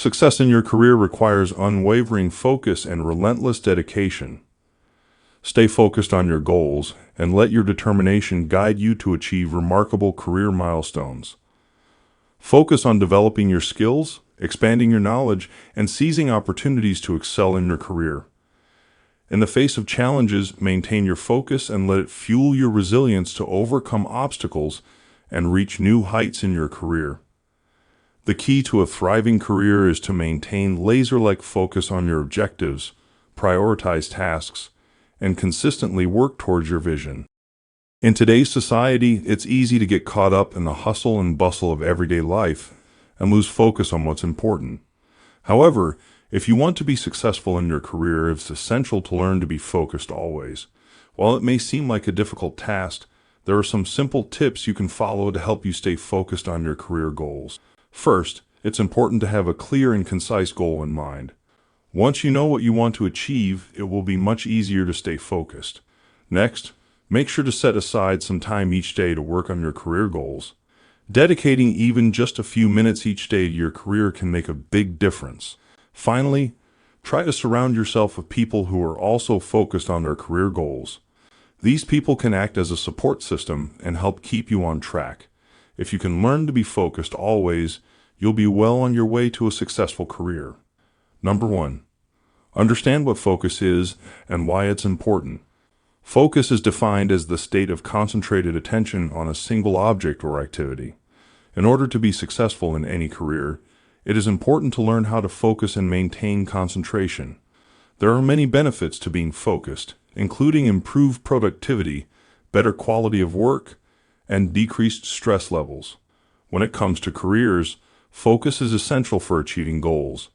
Success in your career requires unwavering focus and relentless dedication. Stay focused on your goals and let your determination guide you to achieve remarkable career milestones. Focus on developing your skills, expanding your knowledge, and seizing opportunities to excel in your career. In the face of challenges, maintain your focus and let it fuel your resilience to overcome obstacles and reach new heights in your career. The key to a thriving career is to maintain laser-like focus on your objectives, prioritize tasks, and consistently work towards your vision. In today's society, it's easy to get caught up in the hustle and bustle of everyday life and lose focus on what's important. However, if you want to be successful in your career, it's essential to learn to be focused always. While it may seem like a difficult task, there are some simple tips you can follow to help you stay focused on your career goals. First, it's important to have a clear and concise goal in mind. Once you know what you want to achieve, it will be much easier to stay focused. Next, make sure to set aside some time each day to work on your career goals. Dedicating even just a few minutes each day to your career can make a big difference. Finally, try to surround yourself with people who are also focused on their career goals. These people can act as a support system and help keep you on track. If you can learn to be focused always, you'll be well on your way to a successful career. Number 1. Understand what focus is and why it's important. Focus is defined as the state of concentrated attention on a single object or activity. In order to be successful in any career, it is important to learn how to focus and maintain concentration. There are many benefits to being focused, including improved productivity, better quality of work, and decreased stress levels. When it comes to careers, focus is essential for achieving goals.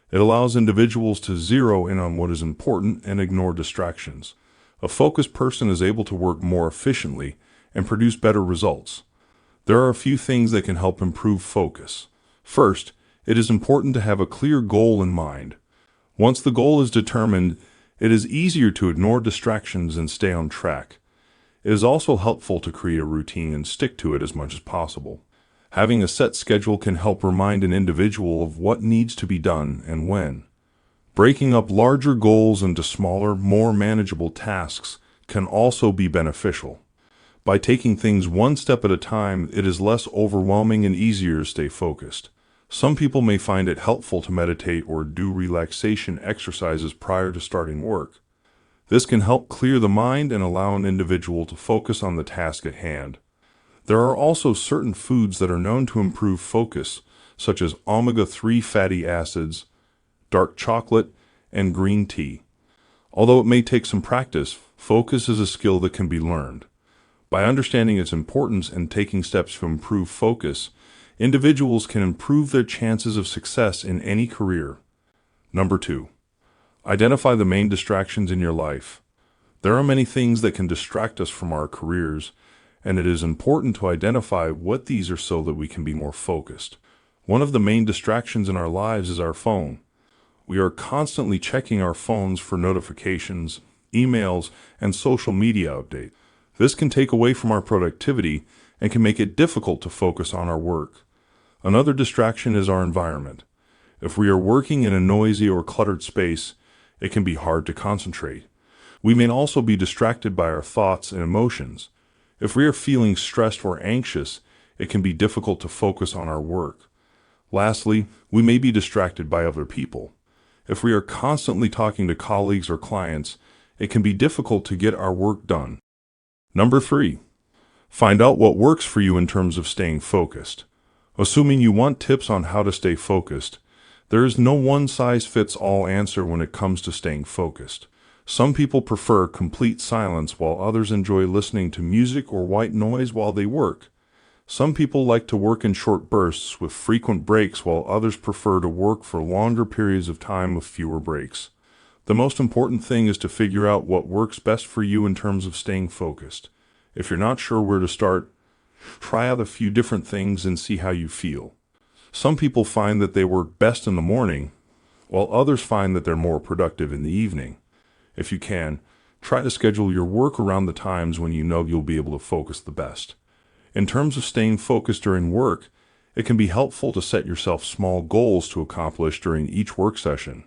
It allows individuals to zero in on what is important and ignore distractions. A focused person is able to work more efficiently and produce better results. There are a few things that can help improve focus. First, it is important to have a clear goal in mind. Once the goal is determined, it is easier to ignore distractions and stay on track. It is also helpful to create a routine and stick to it as much as possible. Having a set schedule can help remind an individual of what needs to be done and when. Breaking up larger goals into smaller, more manageable tasks can also be beneficial. By taking things one step at a time, it is less overwhelming and easier to stay focused. Some people may find it helpful to meditate or do relaxation exercises prior to starting work. This can help clear the mind and allow an individual to focus on the task at hand. There are also certain foods that are known to improve focus, such as omega-3 fatty acids, dark chocolate, and green tea. Although it may take some practice, focus is a skill that can be learned. By understanding its importance and taking steps to improve focus, individuals can improve their chances of success in any career. Number 2. Identify the main distractions in your life. There are many things that can distract us from our careers, and it is important to identify what these are so that we can be more focused. One of the main distractions in our lives is our phone. We are constantly checking our phones for notifications, emails, and social media updates. This can take away from our productivity and can make it difficult to focus on our work. Another distraction is our environment. If we are working in a noisy or cluttered space, it can be hard to concentrate. We may also be distracted by our thoughts and emotions. If we are feeling stressed or anxious, it can be difficult to focus on our work. Lastly, we may be distracted by other people. If we are constantly talking to colleagues or clients, it can be difficult to get our work done. Number 3. Find out what works for you in terms of staying focused. Assuming you want tips on how to stay focused, there is no one-size-fits-all answer when it comes to staying focused. Some people prefer complete silence while others enjoy listening to music or white noise while they work. Some people like to work in short bursts with frequent breaks while others prefer to work for longer periods of time with fewer breaks. The most important thing is to figure out what works best for you in terms of staying focused. If you're not sure where to start, try out a few different things and see how you feel. Some people find that they work best in the morning, while others find that they're more productive in the evening. If you can, try to schedule your work around the times when you know you'll be able to focus the best. In terms of staying focused during work, It can be helpful to set yourself small goals to accomplish during each work session.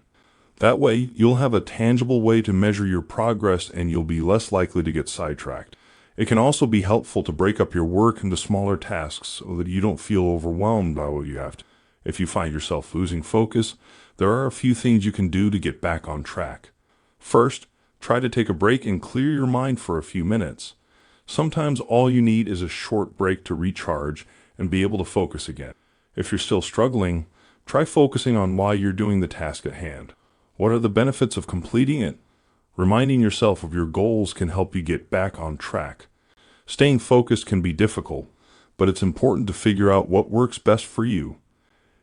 That way, you'll have a tangible way to measure your progress and you'll be less likely to get sidetracked. It can also be helpful to break up your work into smaller tasks so that you don't feel overwhelmed by what you have to. If you find yourself losing focus, there are a few things you can do to get back on track. First, try to take a break and clear your mind for a few minutes. Sometimes all you need is a short break to recharge and be able to focus again. If you're still struggling, try focusing on why you're doing the task at hand. What are the benefits of completing it? Reminding yourself of your goals can help you get back on track. Staying focused can be difficult, but it's important to figure out what works best for you.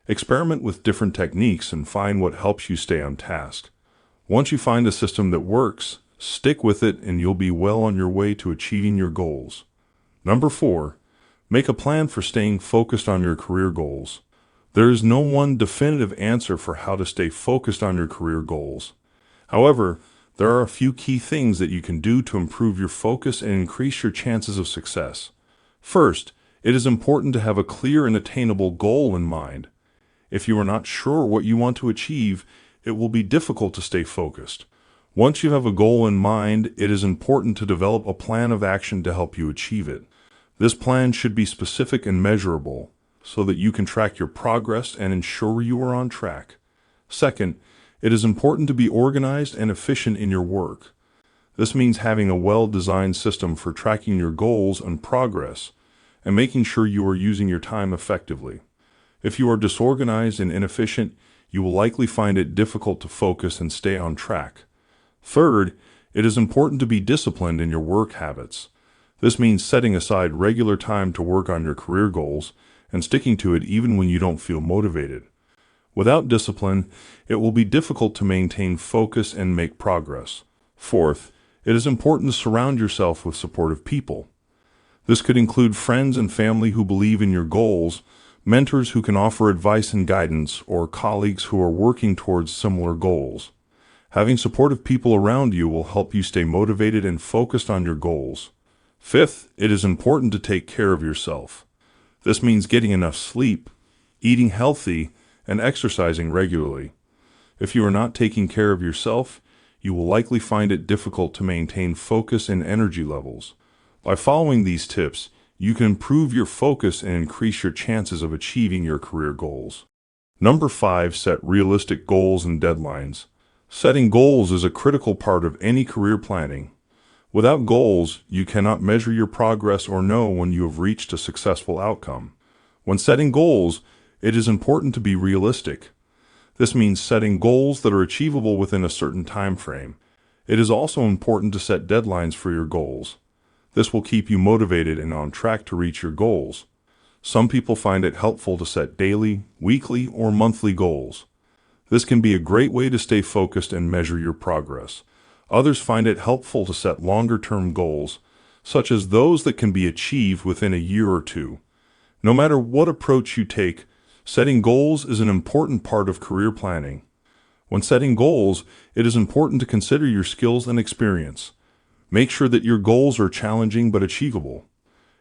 Experiment with different techniques and find what helps you stay on task. Once you find a system that works, stick with it and you'll be well on your way to achieving your goals. Number 4, make a plan for staying focused on your career goals. There is no one definitive answer for how to stay focused on your career goals. However, there are a few key things that you can do to improve your focus and increase your chances of success. First, it is important to have a clear and attainable goal in mind. If you are not sure what you want to achieve, it will be difficult to stay focused. Once you have a goal in mind, it is important to develop a plan of action to help you achieve it. This plan should be specific and measurable, so that you can track your progress and ensure you are on track. Second, it is important to be organized and efficient in your work. This means having a well-designed system for tracking your goals and progress, and making sure you are using your time effectively. If you are disorganized and inefficient, you will likely find it difficult to focus and stay on track. Third, it is important to be disciplined in your work habits. This means setting aside regular time to work on your career goals and sticking to it even when you don't feel motivated. Without discipline, it will be difficult to maintain focus and make progress. Fourth, it is important to surround yourself with supportive people. This could include friends and family who believe in your goals, mentors who can offer advice and guidance, or colleagues who are working towards similar goals. Having supportive people around you will help you stay motivated and focused on your goals. Fifth, it is important to take care of yourself. This means getting enough sleep, eating healthy, and exercising regularly. If you are not taking care of yourself, you will likely find it difficult to maintain focus and energy levels. By following these tips, you can improve your focus and increase your chances of achieving your career goals. Number 5, set realistic goals and deadlines. Setting goals is a critical part of any career planning. Without goals, you cannot measure your progress or know when you have reached a successful outcome. When setting goals, it is important to be realistic. This means setting goals that are achievable within a certain time frame. It is also important to set deadlines for your goals. This will keep you motivated and on track to reach your goals. Some people find it helpful to set daily, weekly, or monthly goals. This can be a great way to stay focused and measure your progress. Others find it helpful to set longer-term goals, such as those that can be achieved within a year or two. No matter what approach you take, setting goals is an important part of career planning. When setting goals, it is important to consider your skills and experience. Make sure that your goals are challenging but achievable.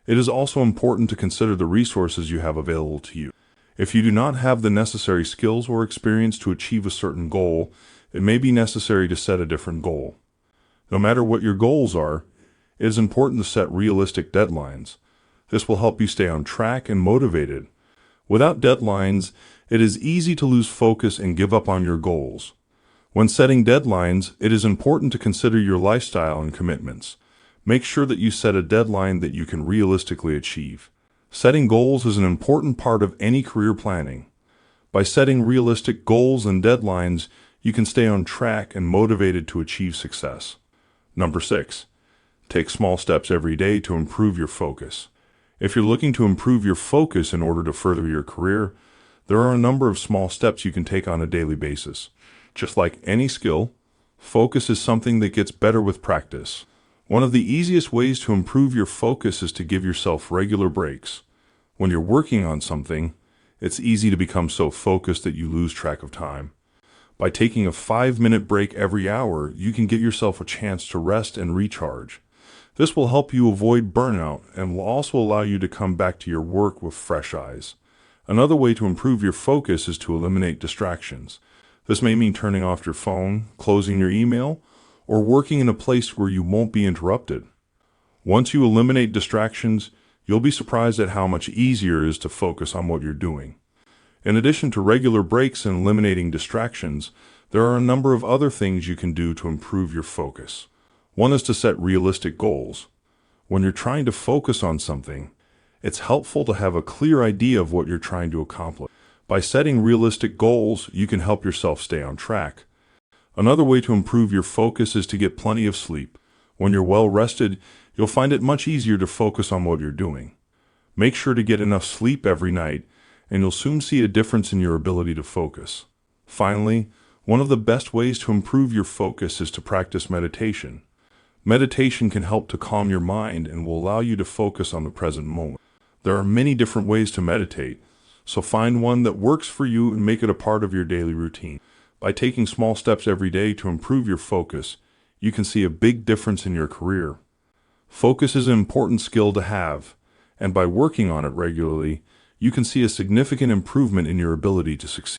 It is also important to consider the resources you have available to you. If you do not have the necessary skills or experience to achieve a certain goal, it may be necessary to set a different goal. No matter what your goals are, it is important to set realistic deadlines. This will help you stay on track and motivated. Without deadlines, it is easy to lose focus and give up on your goals. When setting deadlines, it is important to consider your lifestyle and commitments. Make sure that you set a deadline that you can realistically achieve. Setting goals is an important part of any career planning. By setting realistic goals and deadlines, you can stay on track and motivated to achieve success. Number 6, take small steps every day to improve your focus. If you're looking to improve your focus in order to further your career, there are a number of small steps you can take on a daily basis. Just like any skill, focus is something that gets better with practice. One of the easiest ways to improve your focus is to give yourself regular breaks. When you're working on something, it's easy to become so focused that you lose track of time. By taking a 5-minute break every hour, you can give yourself a chance to rest and recharge. This will help you avoid burnout and will also allow you to come back to your work with fresh eyes. Another way to improve your focus is to eliminate distractions. This may mean turning off your phone, closing your email, or working in a place where you won't be interrupted. Once you eliminate distractions, you'll be surprised at how much easier it is to focus on what you're doing. In addition to regular breaks and eliminating distractions, there are a number of other things you can do to improve your focus. One is to set realistic goals. When you're trying to focus on something, it's helpful to have a clear idea of what you're trying to accomplish. By setting realistic goals, you can help yourself stay on track. Another way to improve your focus is to get plenty of sleep. When you're well rested, you'll find it much easier to focus on what you're doing. Make sure to get enough sleep every night, and you'll soon see a difference in your ability to focus. Finally, one of the best ways to improve your focus is to practice meditation. Meditation can help to calm your mind and will allow you to focus on the present moment. There are many different ways to meditate, so find one that works for you and make it a part of your daily routine. By taking small steps every day to improve your focus, you can see a big difference in your career. Focus is an important skill to have, and by working on it regularly, you can see a significant improvement in your ability to succeed.